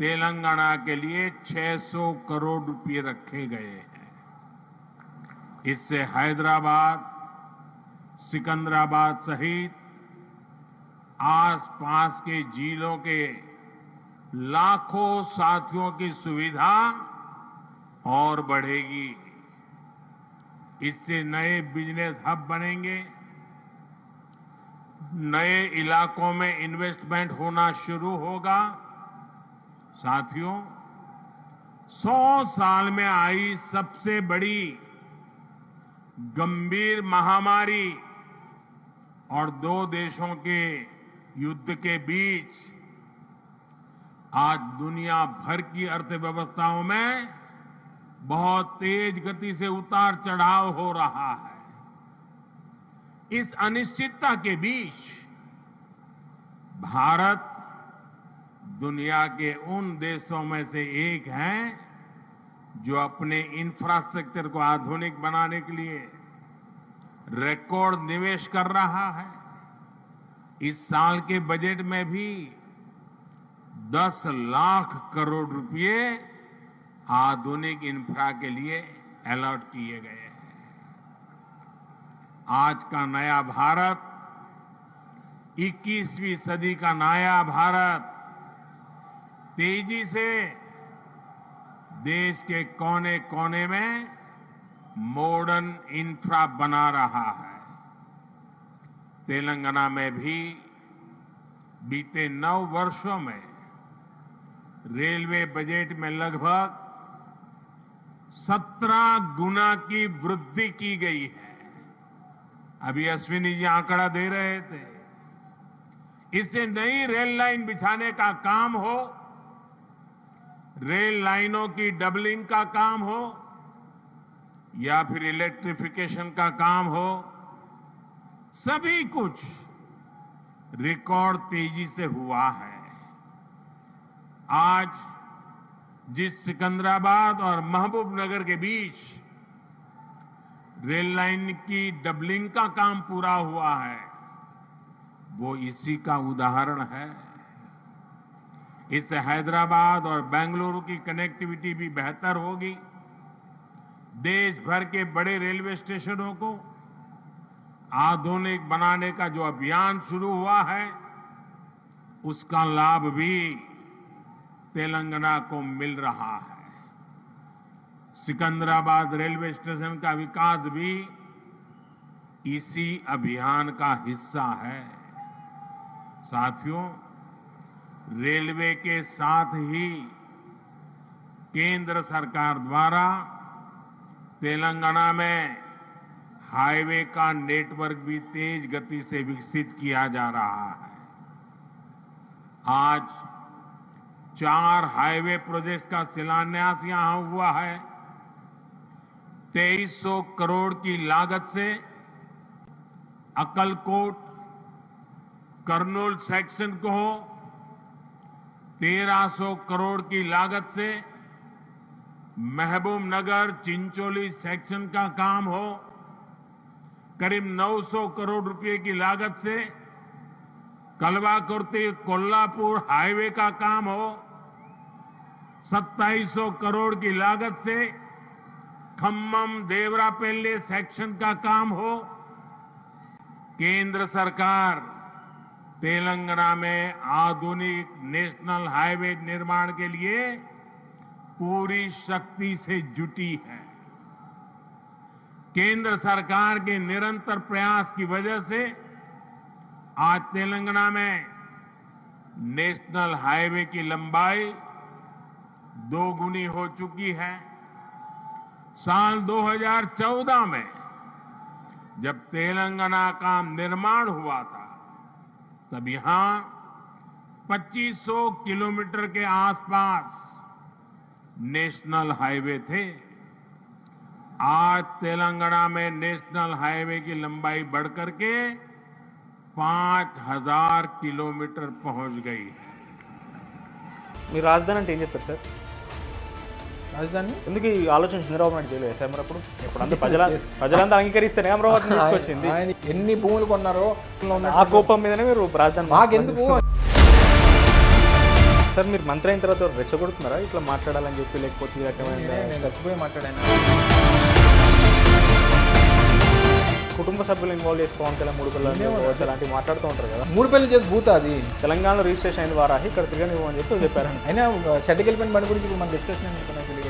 तेलंगाना के लिए 600 करोड़ रुपए रखे गए हैं। इससे हैदराबाद, सिकंदराबाद सहित आसपास के जिलों के लाखों साथियों की सुविधा और बढ़ेगी। इससे नए बिजनेस हब बनेंगे, नए इलाकों में इन्वेस्टमेंट होना शुरू होगा। साथियों, 100 साल में आई सबसे बड़ी गंभीर महामारी और दो देशों के युद्ध के बीच आज दुनिया भर की अर्थव्यवस्थाओं में बहुत तेज गति से उतार चढ़ाव हो रहा है। इस अनिश्चितता के बीच भारत दुनिया के उन देशों में से एक है जो अपने इंफ्रास्ट्रक्चर को आधुनिक बनाने के लिए रिकॉर्ड निवेश कर रहा है। इस साल के बजट में भी 10 लाख करोड़ रुपए आधुनिक इंफ्रा के लिए अलॉट किए गए हैं। आज का नया भारत, 21वीं सदी का नया भारत तेजी से देश के कोने कोने में मॉडर्न इंफ्रा बना रहा है। तेलंगाना में भी बीते 9 वर्षों में रेलवे बजट में लगभग 17 गुना की वृद्धि की गई है। अभी अश्विनी जी आंकड़ा दे रहे थे। इससे नई रेल लाइन बिछाने का काम हो, रेल लाइनों की डबलिंग का काम हो या फिर इलेक्ट्रिफिकेशन का काम हो, सभी कुछ रिकॉर्ड तेजी से हुआ है। आज जिस सिकंदराबाद और महबूबनगर के बीच रेल लाइन की डबलिंग का काम पूरा हुआ है, वो इसी का उदाहरण है। इससे हैदराबाद और बेंगलुरु की कनेक्टिविटी भी बेहतर होगी। देश भर के बड़े रेलवे स्टेशनों को आधुनिक बनाने का जो अभियान शुरू हुआ है, उसका लाभ भी तेलंगाना को मिल रहा है। सिकंदराबाद रेलवे स्टेशन का विकास भी इसी अभियान का हिस्सा है। साथियों, रेलवे के साथ ही केंद्र सरकार द्वारा तेलंगाना में हाईवे का नेटवर्क भी तेज गति से विकसित किया जा रहा है। आज 4 हाईवे प्रोजेक्ट्स का शिलान्यास यहां हुआ है। 2300 करोड़ की लागत से अक्कलकोट कर्नूल सेक्शन को हो, 1300 करोड़ की लागत से महबूबनगर चिंचोली सेक्शन का काम हो, करीब 900 करोड़ रुपए की लागत से कलवाकुर्ती कोल्हापुर हाईवे का काम हो, 2700 करोड़ की लागत से खम्मम देवरापल्ली सेक्शन का काम हो। केंद्र सरकार तेलंगाना में आधुनिक नेशनल हाईवे निर्माण के लिए पूरी शक्ति से जुटी है। केंद्र सरकार के निरंतर प्रयास की वजह से आज तेलंगाना में नेशनल हाईवे की लंबाई 2 गुनी हो चुकी है। साल 2014 में जब तेलंगाना का निर्माण हुआ था, तब यहां 2500 किलोमीटर के आसपास नेशनल हाईवे थे। आज तेलंगाना में नेशनल हाईवे की लंबाई बढ़कर के 5000 किलोमीटर पहुंच गई है। మీరు రాజధాని అంటే ఏం చెప్తారు సార్? రాజధాని ఎందుకు ఈ ఆలోచన చంద్రబాబు నాయుడు చేయలేదు సార్? మరి ఇప్పుడు అంతా ప్రజలంతా అంగీకరిస్తేనే అమరావతిని తీసుకొచ్చింది. ఆయన ఎన్ని భూములు కొన్నారో ఆ కోపం మీదనే మీరు రాజధాని మాకెందుకు సార్ మీరు మంత్రి అయిన తర్వాత రెచ్చగొడుతున్నారా ఇట్లా మాట్లాడాలని చెప్పి, లేకపోతే ఈ రకమైన నేను చచ్చిపోయి మాట్లాడాను. కుటుంబ సభ్యులు ఇన్వాల్వ్ చేసి పవన్ కళ్యాణ్ 3 పిల్లలు అలాంటివి మాట్లాడుతూ ఉంటారు కదా. 3 పెళ్లి చేసి భూత అది. తెలంగాణలో రిజిస్ట్రేషన్ అయిన వారాహి ఇక్కడ తిరగనివ్వని చెప్పి చెప్పారండి. అయినా షెడ్కి వెళ్ళిపోయిన బండి గురించి ఇప్పుడు మన డిస్కషన్ ఎందుకు నాకు తెలియదు.